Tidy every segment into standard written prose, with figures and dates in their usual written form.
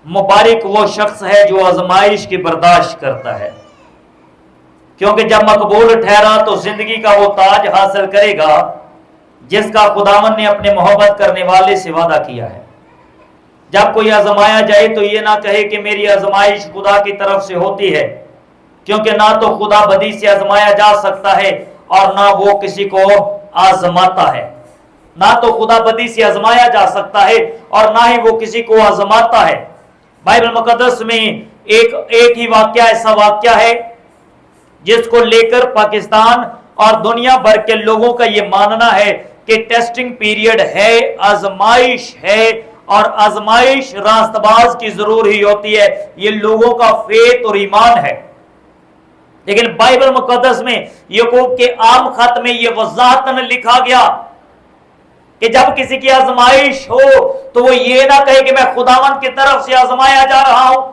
مبارک وہ شخص ہے جو آزمائش کی برداشت کرتا ہے، کیونکہ جب مقبول ٹھہرا تو زندگی کا وہ تاج حاصل کرے گا جس کا خداوند نے اپنے محبت کرنے والے سے وعدہ کیا ہے۔ جب کوئی آزمایا جائے تو یہ نہ کہے کہ میری آزمائش خدا کی طرف سے ہوتی ہے، کیونکہ نہ تو خدا بدی سے آزمایا جا سکتا ہے اور نہ وہ کسی کو آزماتا ہے۔ نہ تو خدا بدی سے آزمایا جا سکتا ہے اور نہ ہی وہ کسی کو آزماتا ہے۔ بائبل مقدس میں ایک ہی واقعہ ایسا واقعہ ہے جس کو لے کر پاکستان اور دنیا بھر کے لوگوں کا یہ ماننا ہے کہ ٹیسٹنگ پیریڈ ہے، آزمائش ہے، اور آزمائش راست باز کی ضرور ہی ہوتی ہے۔ یہ لوگوں کا فیت اور ایمان ہے، لیکن بائبل مقدس میں یعقوب کے عام خط میں یہ وضاحتاً لکھا گیا کہ جب کسی کی آزمائش ہو تو وہ یہ نہ کہے کہ میں خداوند کی طرف سے آزمایا جا رہا ہوں،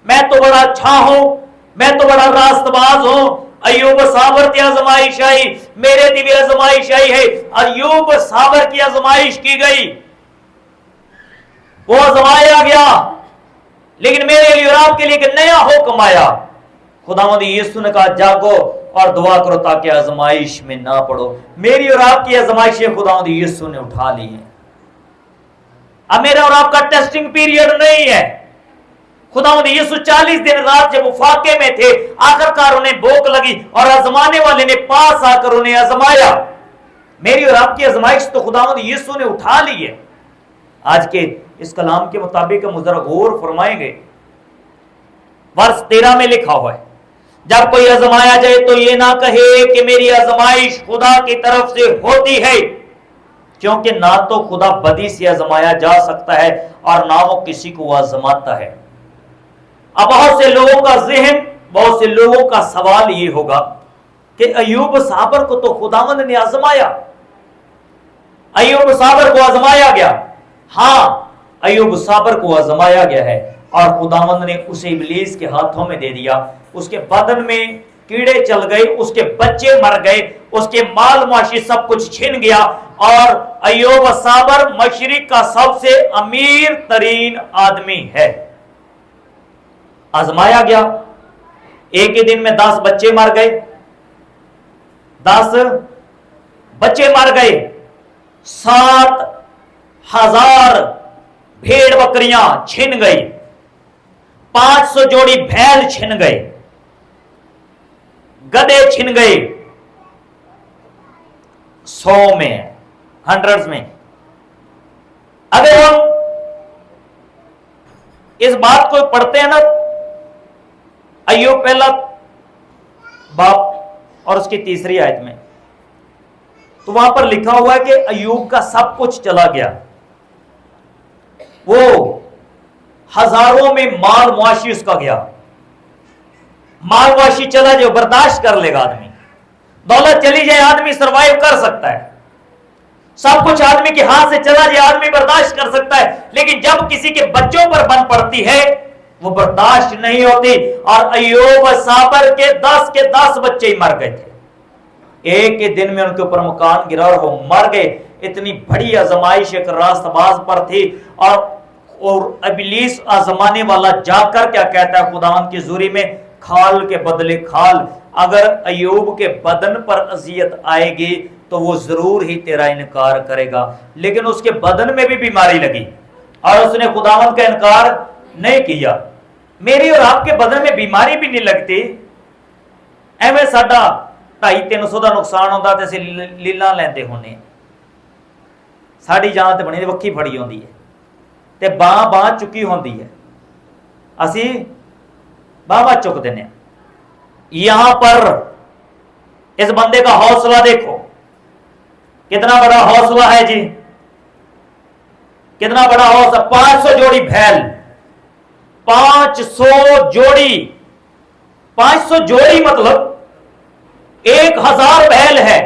میں تو بڑا اچھا ہوں، میں تو بڑا راست باز ہوں۔ ایوب صابر کی آزمائش آئی، میرے دی بھی آزمائش آئی ہے۔ ایوب صابر کی آزمائش کی گئی، وہ آزمایا گیا، لیکن میرے لیے اور آپ کے لیے ایک نیا حکم آیا۔ خداوند یسوع نے کہا جاگو اور دعا کرو تاکہ آزمائش میں نہ پڑو۔ میری اور آپ کی آزمائشیں خداوند یسوع نے اٹھا لی ہیں۔ اب میرا اور آپ کا ٹیسٹنگ پیریڈ نہیں ہے۔ خداوند یسوع 40 دن رات جب وہ فاقے میں تھے، آخرکار انہیں بھوک لگی اور آزمانے والے نے پاس آ کر انہیں آزمایا۔ میری اور آپ کی آزمائش تو خداوند یسوع نے اٹھا لی ہے۔ آج کے اس کلام کے مطابق ہم ذرا غور فرمائیں گے۔ ورس 13 میں لکھا ہوا ہے، جب کوئی آزمایا جائے تو یہ نہ کہے کہ میری آزمائش خدا کی طرف سے ہوتی ہے، کیونکہ نہ تو خدا بدی سے آزمایا جا سکتا ہے اور نہ وہ کسی کو آزماتا ہے۔ اب بہت سے لوگوں کا ذہن، بہت سے لوگوں کا سوال یہ ہوگا کہ ایوب صابر کو تو خداوند نے آزمایا، ایوب صابر کو آزمایا گیا۔ ہاں، ایوب صابر کو آزمایا گیا ہے اور خداوند نے اسے ابلیس کے ہاتھوں میں دے دیا۔ اس کے بدن میں کیڑے چل گئے، اس کے بچے مر گئے، اس کے مال معاشی سب کچھ چھن گیا، اور ایوب صابر مشرق کا سب سے امیر ترین آدمی ہے۔ آزمایا گیا، ایک ہی دن میں 10 بچے مر گئے، 10 بچے مر گئے، 7,000 بھیڑ بکریاں چھن گئی، 500 جوڑی بھیل چھن گئے، گدے چھن گئے، 100 میں، 100 میں۔ اگر ہم اس بات کو پڑھتے ہیں نا، ایوب پہلا باب اور اس کی 3 آیت میں، تو وہاں پر لکھا ہوا ہے کہ ایوب کا سب کچھ چلا گیا، وہ ہزاروں میں مال معاشی اس کا گیا۔ مال معاشی چلا جائے برداشت کر لے گا آدمی، دولت چلی جائے آدمی سروائیو کر سکتا ہے، سب کچھ آدمی کے ہاتھ سے چلا جائے آدمی برداشت کر سکتا ہے، لیکن جب کسی کے بچوں پر بن پڑتی ہے وہ برداشت نہیں ہوتی۔ اور ایوب صابر کے 10 بچے ہی مر گئے تھے، ایک ہی دن میں ان کے اوپر مکان گرا اور وہ مر گئے۔ اتنی بڑی آزمائش ایک راست باز پر تھی، اور ابلیس آزمانے والا جا کر کیا کہتا ہے خداوند کی حضوری میں، کھال کے بدلے کھال۔ اگر ایوب کے بدن پر اذیت آئے گی تو وہ ضرور ہی تیرا انکار کرے گا، لیکن اس کے بدن میں بھی بیماری لگی اور اس نے خداوند کا انکار نہیں کیا۔ میری اور آپ کے بدن میں بیماری بھی نہیں لگتی، ایویں ساڈا 250-300 کا نقصان ہوتا تے لیلا لیندے ہونے، ساڈی جان تے بنی وکھی پھڑی ہوندی ہے تے باں چکی ہوندی ہے، اسی باں چک دینے۔ یہاں پر اس بندے کا حوصلہ دیکھو، کتنا بڑا حوصلہ ہے جی، کتنا بڑا حوصلہ۔ 500 جوڑی بھیل، 500 جوڑی، 500 جوڑی مطلب 1000 بھیل ہے۔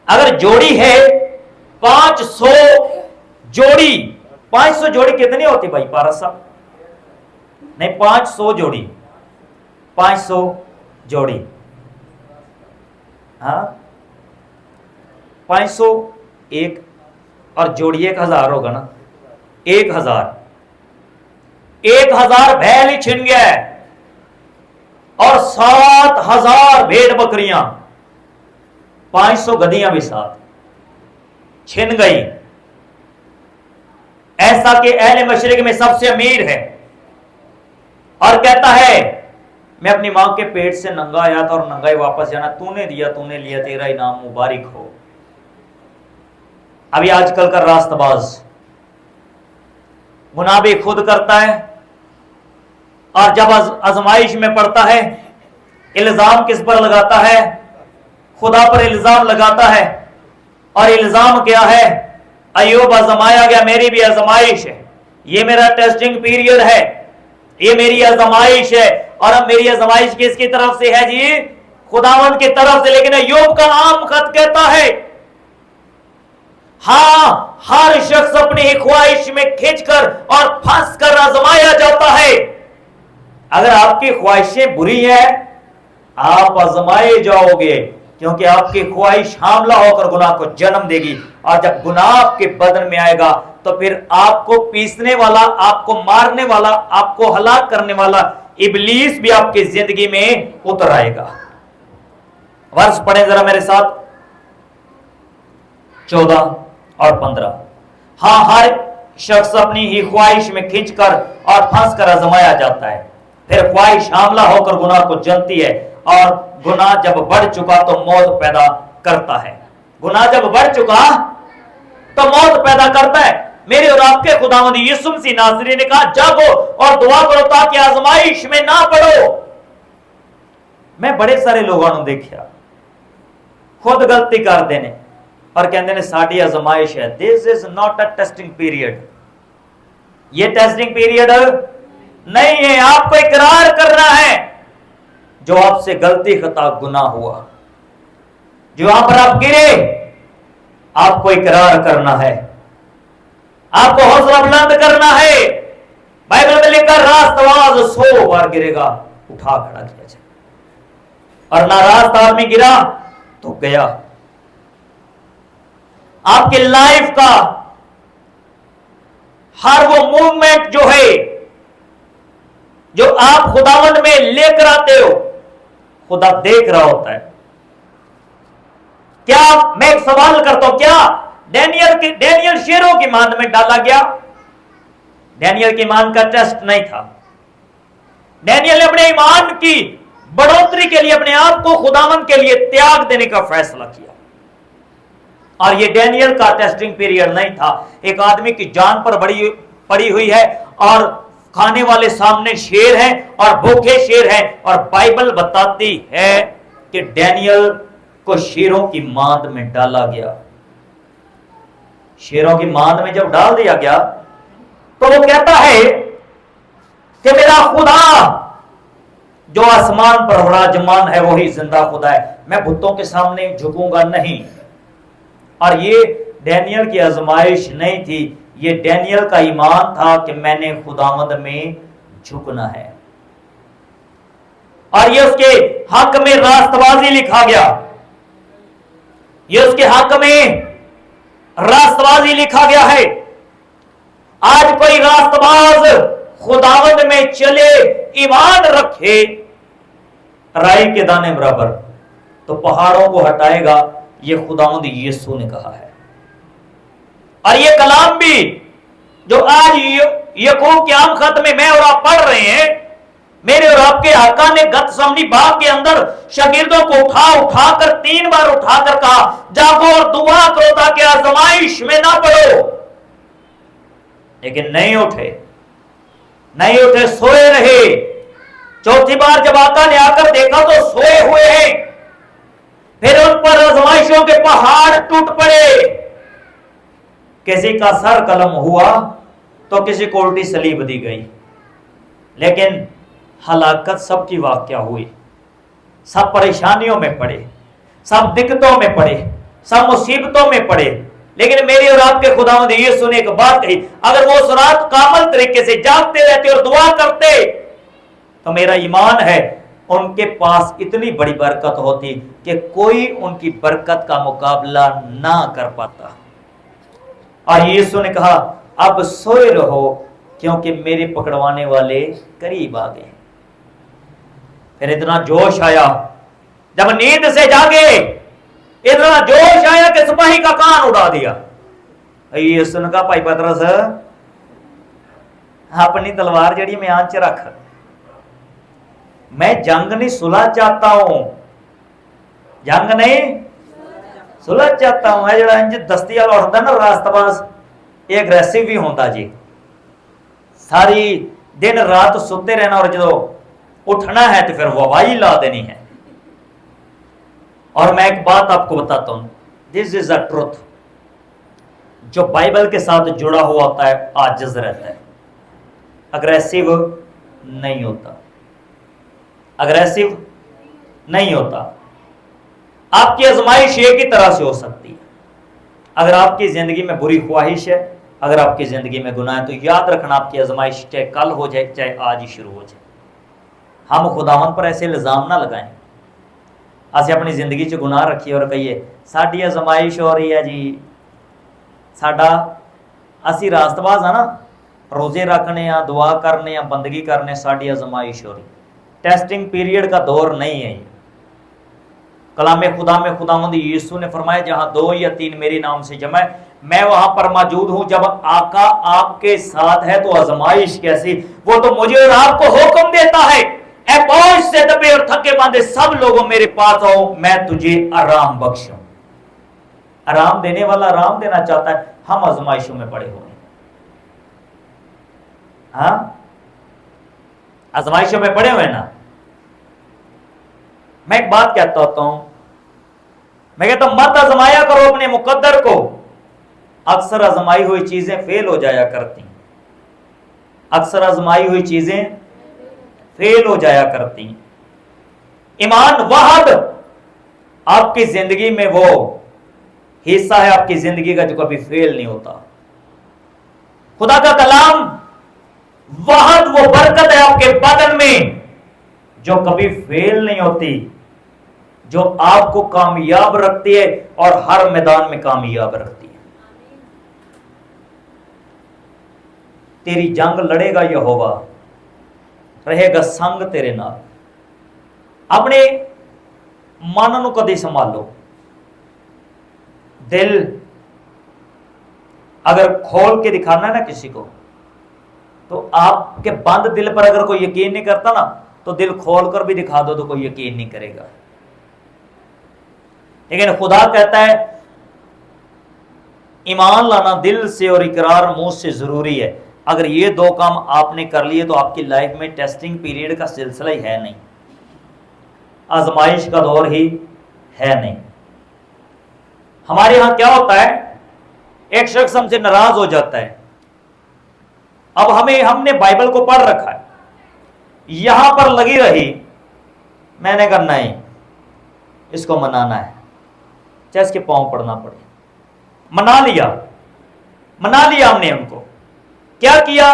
اگر جوڑی ہے 500 جوڑی، 500 جوڑی کتنی ہوتی بھائی پارس صاحب؟ نہیں، 500 جوڑی، 500 جوڑی، ہاں 500 ایک، اور جوڑی 1000 ہوگا نا، 1000 1000 बैल ही छिन गया है और 7000 भेड़ बकरियां, 500 गधियां भी साथ छिन गई। ऐसा कि अहले मशरिक में सबसे अमीर है और कहता है मैं अपनी मां के पेट से नंगा आया था और नंगा ही वापस जाना, तूने दिया तूने लिया, तेरा इनाम मुबारक हो। अभी आजकल का रास्तबाज गुनाह भी खुद करता है और जब आजमाइश में पड़ता है इल्जाम किस पर लगाता है? खुदा पर इल्जाम लगाता है। और इल्जाम क्या है? अय्यूब आजमाया गया, मेरी भी आजमाइश है, ये मेरा टेस्टिंग पीरियड है, ये मेरी आजमाइश है। और अब मेरी आजमाइश किसकी तरफ से है जी? खुदावंद की तरफ से। लेकिन अय्यूब का आम खत कहता है हाँ, हर शख्स अपनी ही ख्वाहिश में खींचकर और फंस कर आजमाया जाता है। अगर आपकी ख्वाहिशें बुरी हैं आप आजमाए जाओगे, क्योंकि आपकी ख्वाहिश हामला होकर गुनाह को जन्म देगी। और जब गुनाह आपके बदन में आएगा तो फिर आपको पीसने वाला, आपको मारने वाला, आपको हलाक करने वाला इब्लीस भी आपकी जिंदगी में उतर आएगा। वर्ष पढ़े जरा मेरे साथ 14 और 15। हाँ, हर शख्स अपनी ही ख्वाहिश में खींचकर और फंस कर आजमाया जाता है, फिर ख्वाहिश हामला होकर गुनाह को जनती है और गुनाह जब बढ़ चुका तो मौत पैदा करता है। गुनाह जब बढ़ चुका तो मौत पैदा करता है। मेरे और आपके खुदावंद यीशु मसीह नासरी ने कहा जागो और दुआ करो ताकि आजमाइश में ना पड़ो। मैं बड़े सारे लोगों ने देखा खुद गलती कर देने और कहते ने साड़ी आजमाइश है। This is not a testing period, ये टेस्टिंग पीरियड नहीं है। आपको इकरार करना है जो आपसे गलती खता गुनाह हुआ, जो वहां पर आप गिरे आपको इकरार करना है, आपको हौसला बुलंद करना है। बाइबल में लिखा रास्तबाज 100 बार गिरेगा उठा खड़ा किया जाए, और नाराज आदमी गिरा तो गया। आपकी लाइफ का हर वो मूवमेंट जो है जो आप खुदावंद में लेकर आते हो खुदा देख रहा होता है। क्या मैं एक सवाल करता हूं, क्या डैनियल शेरों की मान में डाला गया? डैनियल की मान का टेस्ट नहीं था। डैनियल ने अपने ईमान की बढ़ोतरी के लिए अपने आप को खुदावंद के लिए त्याग देने का फैसला किया, और ये डैनियल का टेस्टिंग पीरियड नहीं था। एक आदमी की जान पर पड़ी हुई है और खाने वाले सामने शेर हैं और भूखे शेर हैं, और बाइबल बताती है कि डैनियल को शेरों की मांद में डाला गया। शेरों की मांद में जब डाल दिया गया तो वो कहता है कि मेरा खुदा जो आसमान पर विराजमान है वही जिंदा खुदा है, मैं बुतों के सामने झुकूंगा नहीं। और ये डैनियल की आजमाइश नहीं थी, ये डैनियल का ईमान था कि मैंने खुदावंद में झुकना है। और ये उसके हक में रास्तबाजी लिखा गया, ये उसके हक में रास्तबाजी लिखा गया है। आज कोई रास्तबाज खुदावंद में चले, ईमान रखे राई के दाने बराबर, तो पहाड़ों को हटाएगा। ये खुदावंद यीशु ने कहा है। और ये कलाम भी जो आज याकूब के आम खत में मैं और आप पढ़ रहे हैं, मेरे और आपके आका ने गतसमनी बाग के अंदर शागिर्दों को उठाकर 3 बार उठाकर कहा जागो और दुआ करो ताकि आजमाइश में ना पड़ो। लेकिन नहीं उठे, सोए रहे। चौथी बार जब आका ने आकर देखा तो सोए हुए हैं। फिर उन पर आजमाइशों के पहाड़ टूट पड़े। किसी का सर कलम हुआ तो किसी को उल्टी सलीब दी गई, लेकिन हलाकत सबकी वाकया हुई। सब परेशानियों में पड़े, सब दिक्कतों में पड़े, सब मुसीबतों में पड़े। लेकिन मेरे और आपके खुदावंद यीशु ने एक बात कही, अगर वो उस रात कामल तरीके से जागते रहते और दुआ करते तो मेरा ईमान है उनके पास इतनी बड़ी बरकत होती कि कोई उनकी बरकत का मुकाबला ना कर पाता। और यीशु ने कहा अब सोए रहो क्योंकि मेरे पकड़वाने वाले करीब आ गए। फिर इतना जोश आया, जब नींद से जागे इतना जोश आया कि सिपाही का कान उड़ा दिया। ये सुन का भाई पतरस अपनी तलवार जड़ी म्यान च रख, मैं जंग नहीं सुलह चाहता हूं, जंग नहीं सुलह चाहता हूं। है जड़ा इंज दस्ती वाला होता ना रास्तबाज, ये अग्रेसिव भी होता जी, सारी दिन रात सुते रहना और जो उठना है तो फिर ववाई ला देनी है। और मैं एक बात आपको बताता हूं, दिस इज अ ट्रुथ, जो बाइबल के साथ जुड़ा हुआ होता है आजिज रहता है, अग्रेसिव नहीं होता, अग्रेसिव नहीं होता। आपकी आजमाइश एक ही तरह से हो सकती है। अगर आपकी जिंदगी में बुरी ख्वाहिश है, अगर आपकी जिंदगी में गुनाह है, तो याद रखना आपकी आजमाइश चाहे कल हो जाए चाहे आज ही शुरू हो जाए। हम खुदावन पर ऐसे इल्जाम ना लगाएं, ਅਸੀਂ अपनी जिंदगी च गुनाह रखिए और कहिए साडी आजमाइश हो रही है जी, साडा असी रास्तबाज हाँ ना, रोजे रखने आ, दुआ करने आ, बंदगी करने, साडी आजमाइश हो रही। टेस्टिंग पीरियड का दौर नहीं है ये। कलाम खुदा में खुदावंद यीशु ने फरमाया जहां 2 या 3 मेरे नाम से जमा है मैं वहां पर मौजूद हूं। जब आका आपके साथ है तो आजमाइश कैसी, वो तो मुझे और आपको हुक्म देता है, ऐ बोझ से दबे और थके बांधे सब लोगों मेरे पास आओ, मैं तुझे आराम बख्शूं। आराम देने वाला आराम देना चाहता है। हम आजमाइशों में पड़े हुए हैं, हाँ आजमाइशों में पड़े हुए ना। मैं एक बात कहता होता हूं, मैं कहता हूं मत आजमाया करो अपने मुकद्दर को। अक्सर आजमाई हुई चीजें फेल हो जाया करती, अक्सर आजमाई हुई चीजें फेल हो जाया करती। ईमान वाहद आपकी जिंदगी में वो हिस्सा है आपकी जिंदगी का जो कभी फेल नहीं होता। खुदा का कलाम वाहद वो बरकत है आपके बदन में जो कभी फेल नहीं होती, जो आपको कामयाब रखती है और हर मैदान में कामयाब रखती है। तेरी जंग लड़ेगा यहोवा, रहेगा संग तेरे नाल। अपने मन नूं कदी संभालो। दिल अगर खोल के दिखाना है ना किसी को, तो आपके बंद दिल पर अगर कोई यकीन नहीं करता ना, तो दिल खोल कर भी दिखा दो तो कोई यकीन नहीं करेगा। लेकिन खुदा कहता है ईमान लाना दिल से और इकरार मुंह से जरूरी है। अगर ये 2 काम आपने कर लिए तो आपकी लाइफ में टेस्टिंग पीरियड का सिलसिला ही है नहीं, आजमाइश का दौर ही है नहीं। हमारे यहां क्या होता है, एक शख्स हमसे नाराज हो जाता है। अब हमने बाइबल को पढ़ रखा है, यहां पर लगी रही, मैंने कहा नहीं इसको मनाना है, चाहे इसके पांव पड़ना पड़े। मना लिया हमने उनको। क्या किया,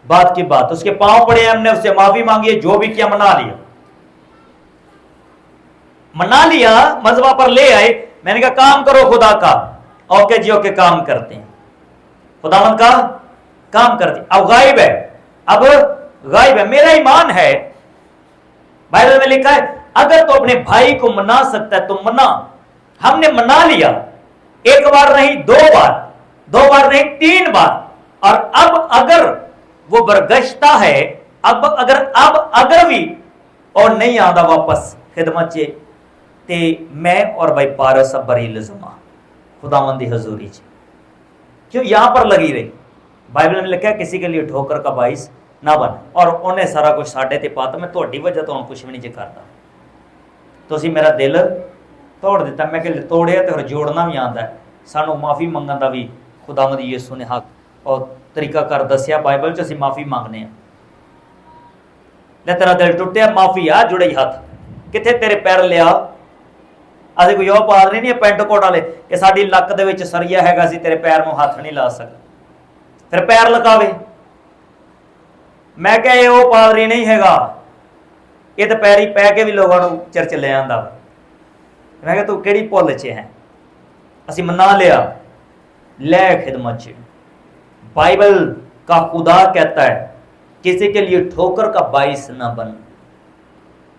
बात की बात, उसके पांव पड़े, हमने उससे माफी मांगी, जो भी किया मना लिया, मजबा पर ले आए। मैंने कहा काम करो खुदा का। ओके जी ओके, काम करते हैं, खुदावंद का काम करते। अब गायब है, मेरा ईमान है। बाइबल में लिखा है अगर तो अपने भाई को मना सकता है तो मना। हमने मना लिया, 1 बार नहीं 2 बार नहीं 3 बार। और अब अगर वो बरगश्ता है, अब अगर भी और नहीं आंदा वापस खिदमत चे, ते मैं और भाई पारस बरी लजमा खुदावंद दी हजूरी च। क्यों यहां पर लगी रही। बाइबल में लिखा है किसी के लिए ठोकर का बाइस ना बन। और उन्हें सारा कुछ साढ़े ते पाता, मैं थोड़ी वजह तो कुछ भी नहीं जे करता, तुसीं मेरा दिल तोड़ दिता। मैं कि तोड़िया तो फिर जोड़ना भी आता है। सानू माफ़ी मंगन का भी खुदावंद यीशु ने हक और तरीका कर दसिया बाइबल च। असीं माफ़ी मंगने ले तेरा दिल टुटिया, माफ़ी आ जुड़े हथ किथे तेरे पैर लिया। असीं कोई ਉਹ ਪਾਦਰੀ नहीं पेंट कोट वाले कि साडी लक दे विच सरिया हैगा, असीं तेरे पैर नूं हथ नहीं ला सकते, फिर पैर लकावे। मैं क्या ये वो पादरी नहीं हैगा, ये तो पैरी पै के भी लोगों को चर्च ले आंदा। मैं क्या तू किहड़ी भुल च है। असीं मना लिया, लै खिदमत च। बाइबल کا خدا کہتا ہے کسی کے لیے ٹھوکر کا باعث نہ بن.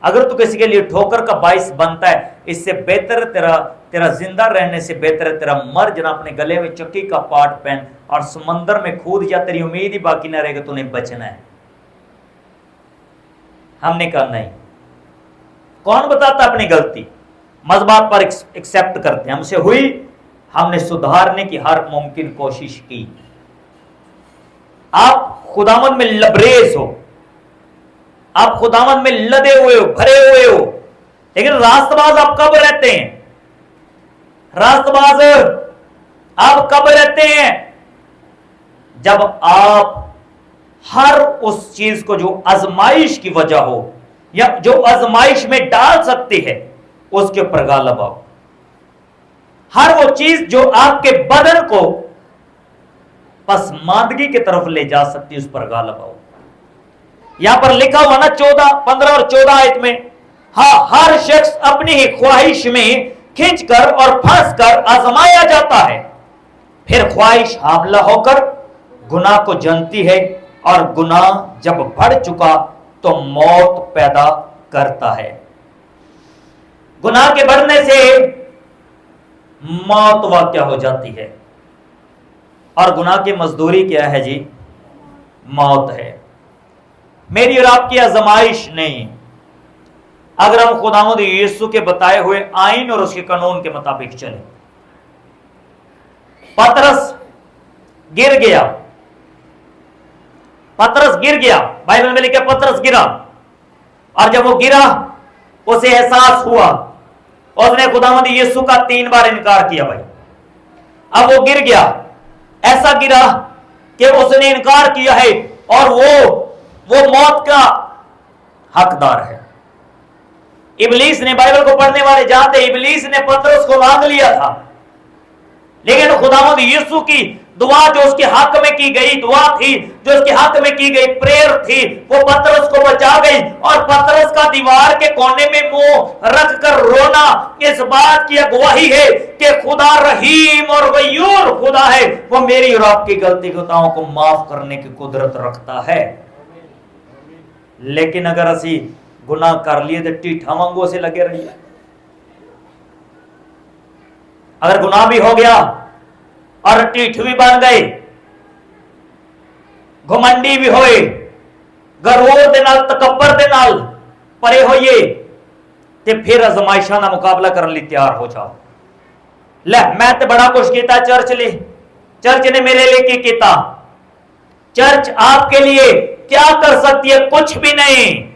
اگر تو کسی کے لیے ٹھوکر کا باعث بنتا ہے، اس سے بہتر تیرا زندہ رہنے سے بہتر ہے تیرا مر جنا، اپنے گلے میں چکی کا پاٹ پہن اور سمندر میں کھود جا، تیری امید ہی باقی نہ رہے گا، تو نہیں بچنا ہے. ہم نے کہا نہیں. کون بتاتا اپنی غلطی؟ مذہبات پر ایکسپٹ کرتے ہیں، ہم سے ہوئی، ہم نے سدھارنے کی ہر ممکن کوشش کی. آپ خداوند میں لبریز ہو، آپ خداوند میں لدے ہوئے ہو، بھرے ہوئے ہو، لیکن راست باز آپ کب رہتے ہیں؟ راست باز آپ کب رہتے ہیں؟ جب آپ ہر اس چیز کو جو آزمائش کی وجہ ہو یا جو آزمائش میں ڈال سکتی ہے اس کے اوپر غالب آؤ. ہر وہ چیز جو آپ کے بدن کو پسماندگی کی طرف لے جا سکتی ہے اس پر غالب آؤ. یہاں پر لکھا ہوا نا 15 اور 14 آیت میں، ہاں ہر شخص اپنی ہی خواہش میں کھنچ کر اور پھنس کر آزمایا جاتا ہے، پھر خواہش حاملہ ہو کر گناہ کو جنتی ہے، اور گناہ جب بڑھ چکا تو موت پیدا کرتا ہے. گناہ کے بڑھنے سے موت واقع ہو جاتی ہے، اور گناہ کی مزدوری کیا ہے جی؟ موت ہے. میری اور آپ کی آزمائش نہیں. اگر ہم خداوند یسوع کے بتائے ہوئے آئین اور اس کے قانون کے مطابق چلیں. پترس گر گیا، پترس گر گیا، بائبل میں لکھا پترس گرا، اور جب وہ گرا اسے احساس ہوا، اس نے خداوند یسوع کا 3 بار انکار کیا. بھائی اب وہ گر گیا، ایسا گرا کہ اس نے انکار کیا ہے، اور وہ موت کا حقدار ہے. ابلیس نے، بائبل کو پڑھنے والے جانتے، ابلیس نے پترس کو مانگ لیا تھا، لیکن خداوند یسوع کی دعا جو اس کے حق میں کی گئی دعا تھی، جو اس کے حق میں کی گئی پریئر تھی، وہ پترس کو بچا گئی. اور پترس کا دیوار کے کونے میں منہ رکھ کر رونا اس بات کی گواہی ہے کہ خدا رحیم اور غیور خدا ہے، وہ میری اور آپ کی غلطی خطاؤں کو معاف کرنے کی قدرت رکھتا ہے. لیکن اگر اسی گناہ کر لیے تو ٹھیٹھا وانگو سے لگے رہیے. اگر گناہ بھی ہو گیا اور ٹھیٹھ بھی بن گئے، گھمنڈی بھی ہوئے، غرور دے نال تکبر دے نال پرے ہوئیے، تے پھر آزمائشاں دا مقابلہ کرنے لی تیار ہو جاؤ. لے میں تے بڑا کچھ کیتا چرچ نے میرے لیے کی کیتا. چرچ آپ کے لیے کیا کر سکتی ہے؟ کچھ بھی نہیں.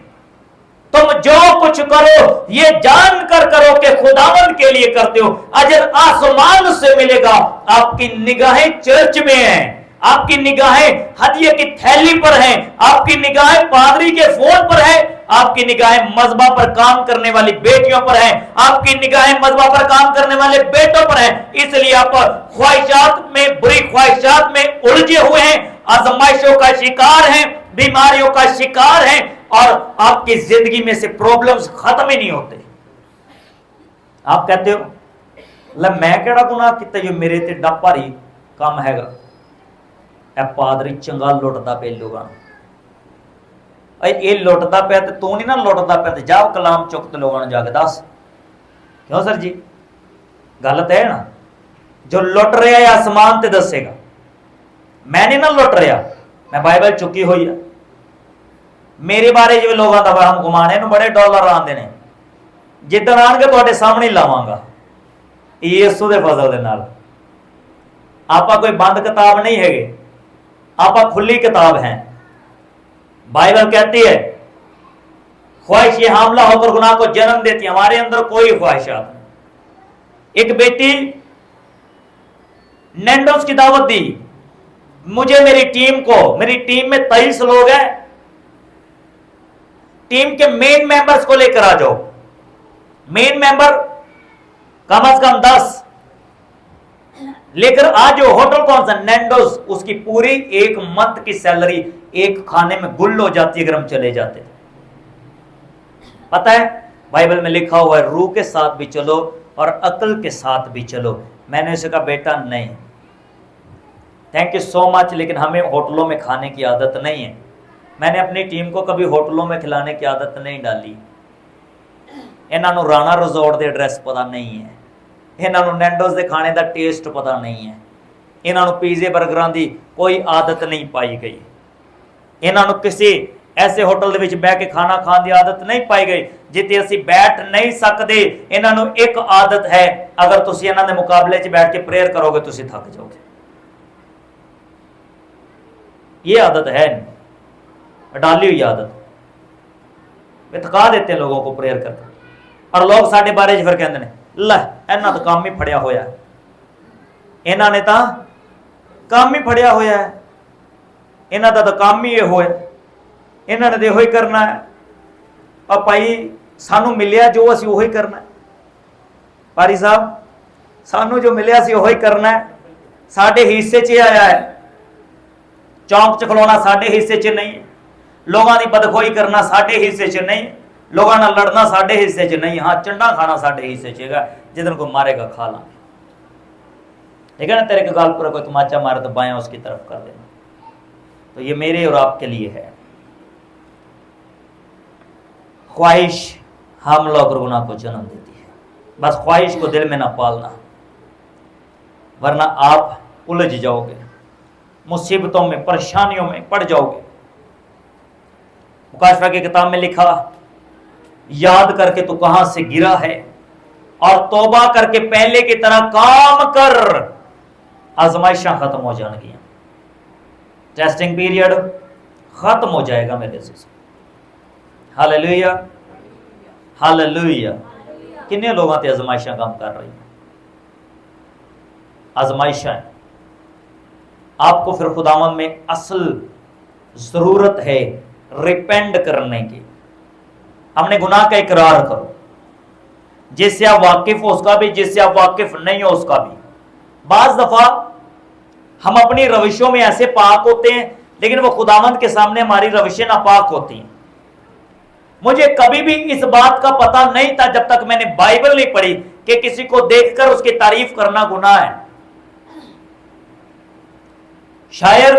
تم جو کچھ کرو یہ جان کر کرو کہ خداوند کے لیے کرتے ہو. اجر آسمان سے ملے گا. آپ کی نگاہیں چرچ میں ہیں، آپ کی نگاہیں ہدیے کی تھیلی پر ہیں، آپ کی نگاہیں پادری کے فون پر ہیں، آپ کی نگاہیں مذبح پر کام کرنے والی بیٹیوں پر ہیں، آپ کی نگاہیں مذبح پر کام کرنے والے بیٹوں پر ہیں. اس لیے آپ خواہشات میں، بری خواہشات میں الجھے ہوئے ہیں، آزمائشوں کا شکار ہیں، بیماریوں کا شکار ہیں، اور آپ کی زندگی میں سے پرابلمز ختم ہی نہیں ہوتے. آپ کہتے ہو میں کیڑا گناہ کیتا جو میرے تے ڈپر ہی کم ہے گا. اے پادری چنگا لٹتا پہ لوگاں، اے لٹتا پیا تے تو نہیں نہ لٹتا پیا تے جاؤ کلام چک تے لوگاں جا کے دس. کیوں سر جی؟ غلط ہے نا. جو لٹ رہا ہے آسمان تے دسے گا. میں نہیں نہ لٹ رہا، میں بائبل چکی ہوئی ہے. میرے بارے جو لوگوں کا ہم گمانے نو بڑے ڈالر آندے نے، جدن آن کے تواڈے سامنے لاواں گا یسوع دے فضل دے نال. آپا کوئی بند کتاب نہیں ہے، آپا کھلی کتاب ہیں. بائبل کہتی ہے خواہش یہ حاملہ ہو کر گناہ کو جنم دیتی ہے. ہمارے اندر کوئی خواہشات نہیں. ایک بیٹی نینڈوس کی دعوت دی مجھے، میری ٹیم میں 23 لوگ ہیں، ٹیم کے مین ممبرز کو لے کر آ جاؤ. مین ممبر کم از کم 10 لے کر آ جاؤ. ہوٹل کون سا؟ نینڈوز. اس کی پوری 1 منتھ کی سیلری ایک کھانے میں گل ہو جاتی ہے اگر ہم چلے جاتے. پتہ ہے بائبل میں لکھا ہوا ہے روح کے ساتھ بھی چلو اور عقل کے ساتھ بھی چلو. میں نے اسے کہا بیٹا نہیں، थैंक यू सो मच, लेकिन हमें होटलों में खाने की आदत नहीं है। मैंने अपनी टीम को कभी होटलों में खिलाने की आदत नहीं डाली। इन्हां नूं राणा रिजोर्ट के एड्रैस पता नहीं है, इन्हां नूं नैंडोज के खाने का टेस्ट पता नहीं है, इन्हां नूं पीजे बर्गरां की कोई आदत नहीं पाई गई, इन्हां नूं किसी ऐसे होटल दे विच बैठ के खाना खाने की आदत नहीं पाई गई जिथे असी बैठ नहीं सकते। इन्हां नूं एक आदत है, अगर तुसीं इन्हां दे मुकाबले च बैठ के प्रेयर करोगे तुसीं थक जाओगे। ये आदत है, डाली हुई आदत। वे थका देते हैं लोगों को प्रेयर करके, और लोग साडे बारे च फिर कहंदे ने लै इन्हां तो काम ही फड़िया होया, इन्हां ने तां काम ही फड़िया होया है, इन्हां दा तां काम ही इहो है, इन्हां ने इहो ही करना है। और भाई सानू मिलिया जो असीं उही करना है। पारी साहब सानू जो मिलिया असीं उही करना है, साडे हिस्से च आया है। चौंक च खलोना साडे हिस्से च नहीं, लोगों की बदखोई करना साडे हिस्से च नहीं, लोगों नाल लड़ना साडे हिस्से च नहीं। हाँ, चंडा खाना साडे हिस्से च है, जिदन को मारेगा खा लांगे। ठीक है ना, तेरे के गाल पर कोई तमाचा मारे तो बायां उसकी तरफ कर देना। तो ये मेरे और आपके लिए है। ख्वाहिश हमला और गुनाह को जन्म देती है। बस ख्वाहिश को दिल में ना पालना, वरना आप उलझ जाओगे, मुसीबतों में परेशानियों में पड़ जाओगे। मुकाशफा की किताब में लिखा, याद करके तू कहां से गिरा है और तौबा करके पहले की तरह काम कर, आजमाइशां खत्म हो जाएंगी, टेस्टिंग पीरियड खत्म हो जाएगा मेरे से। Hallelujah, hallelujah. कितने लोगों ते आजमाइशां काम कर रही हैं, आजमाइशां। आपको फिर खुदावंद में असल जरूरत है रिपेंड करने की। हमने गुनाह का इकरार करो, जिससे आप वाकिफ हो उसका भी, जिससे आप वाकिफ नहीं हो उसका भी। बाज दफा हम अपनी रविशों में ऐसे पाक होते हैं, लेकिन वो खुदावंद के सामने हमारी रविशें नापाक होती हैं। मुझे कभी भी इस बात का पता नहीं था जब तक मैंने बाइबल नहीं पढ़ी कि किसी को देखकर उसकी तारीफ करना गुनाह है। शायर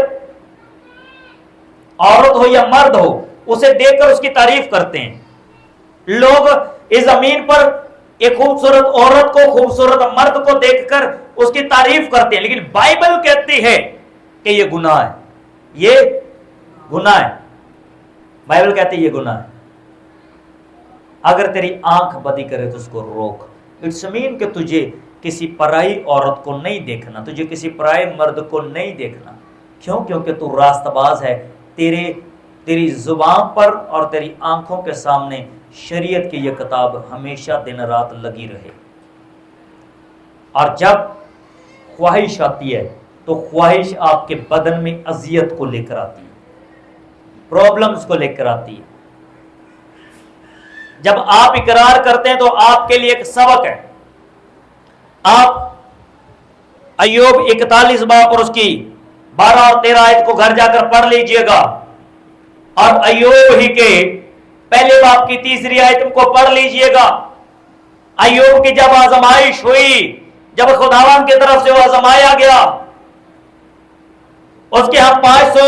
औरत हो या मर्द हो, उसे देखकर उसकी तारीफ करते हैं लोग। इस जमीन पर एक खूबसूरत औरत को, खूबसूरत मर्द को देखकर उसकी तारीफ करते हैं, लेकिन बाइबल कहती है कि यह गुनाह है, ये गुनाह है। बाइबल कहती है ये गुनाह है। अगर तेरी आंख बदी करे तो उसको रोक। इट्स मीन कि तुझे किसी पराई औरत को नहीं देखना, तुझे किसी पराई मर्द को नहीं देखना। क्यों? क्योंकि तू रास्तबाज है। तेरी जुबान पर और तेरी आंखों के सामने शरीयत की यह किताब हमेशा दिन रात लगी रहे। और जब ख्वाहिश आती है तो ख्वाहिश आपके बदन में अजियत को लेकर आती है, प्रॉब्लम्स को लेकर आती है। जब आप इकरार करते हैं तो आपके लिए एक सबक है। आप अय्यूब 41 बाब और उसकी 12 और 13 आयत को घर जाकर पढ़ लीजिएगा, और अय्यूब ही के पहले बाब की 3 आयत को पढ़ लीजिएगा। अय्यूब की जब आजमाइश हुई, जब खुदावंद की तरफ से वो आजमाया गया, उसके यहां 500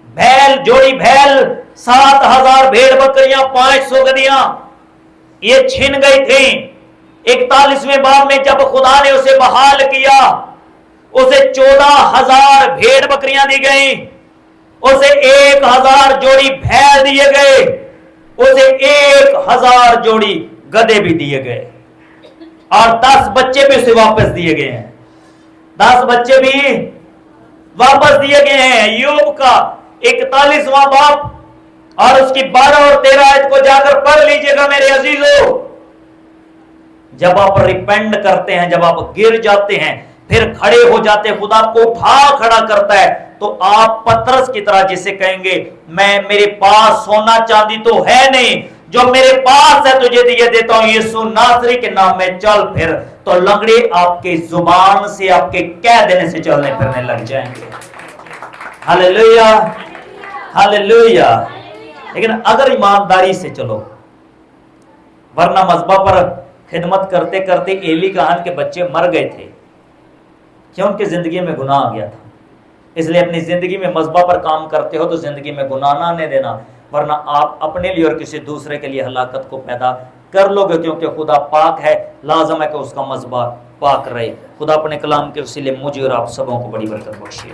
बैल, जोड़ी बैल, 7000 भेड़ बकरियां, 500 गधियां ये छिन गई थी। 41वें बाब में जब खुदा ने उसे बहाल किया, उसे 14,000 भेड़ बकरियां दी गई, उसे 1000 जोड़ी बैल दिए गए, उसे 1000 जोड़ी गधे भी दिए गए, और 10 बच्चे भी उसे वापस दिए गए हैं। 10 बच्चे भी वापस दिए गए हैं। अय्यूब का 41वां बाब और उसकी 12 और 13 आयत को जाकर पढ़ लीजिएगा मेरे अजीजों। जब आप रिपेंड करते हैं, जब आप गिर जाते हैं, फिर खड़े हो जाते हैं, खुदा को उठा खड़ा करता है, तो आप पतरस की तरह जिसे कहेंगे, मेरे पास सोना चांदी तो है नहीं, जो मेरे पास है तुझे दिए देता हूं, यीशु नासरी के नाम में चल फिर। तो लंगड़े आपके जुबान से, आपके कह देने से चलने फिरने लग जाएंगे। Hallelujah, hallelujah. लेकिन अगर ईमानदारी से चलो, वरना मजबा पर खिदमत करते करते एली कहन के बच्चे मर गए थे, کہ ان کی زندگی میں گناہ آ گیا تھا، اس لیے اپنی زندگی میں مذبح پر کام کرتے ہو تو زندگی میں گناہ نہ آنے دینا، ورنہ آپ اپنے لیے اور کسی دوسرے کے لیے ہلاکت کو پیدا کر لو گے، کیونکہ خدا پاک ہے، لازم ہے کہ اس کا مذبح پاک رہے۔ خدا اپنے کلام کے وسیلے مجھے اور آپ سبوں کو بڑی برکت بخشے۔